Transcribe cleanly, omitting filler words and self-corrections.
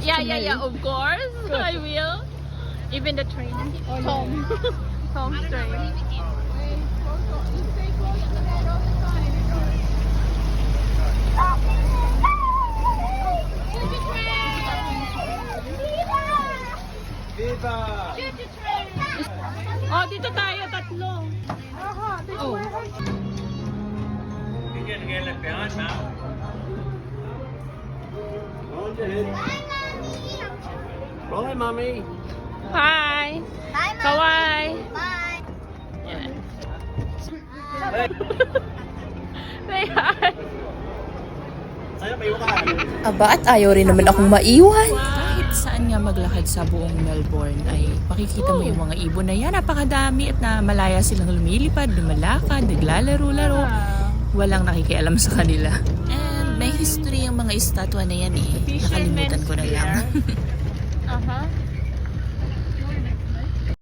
Yeah, of course. I will. Even the train. Tom's train. Oh, dito tayo, tatlo. Oh. Bye, Mommy. Hi. Bye, Mom. Kawai. Bye. Yan. Say hi. Aba, at ayaw rin naman akong maiwan. Kahit saan nga maglakad sa buong Melbourne ay makikita mo yung mga ibon na yan. Napakadami at na malaya silang lumilipad, lumalakad, naglalaro-laro. Walang nakikialam sa kanila. And may history yung mga estatwa na yan eh. Nakalimutan ko na lang.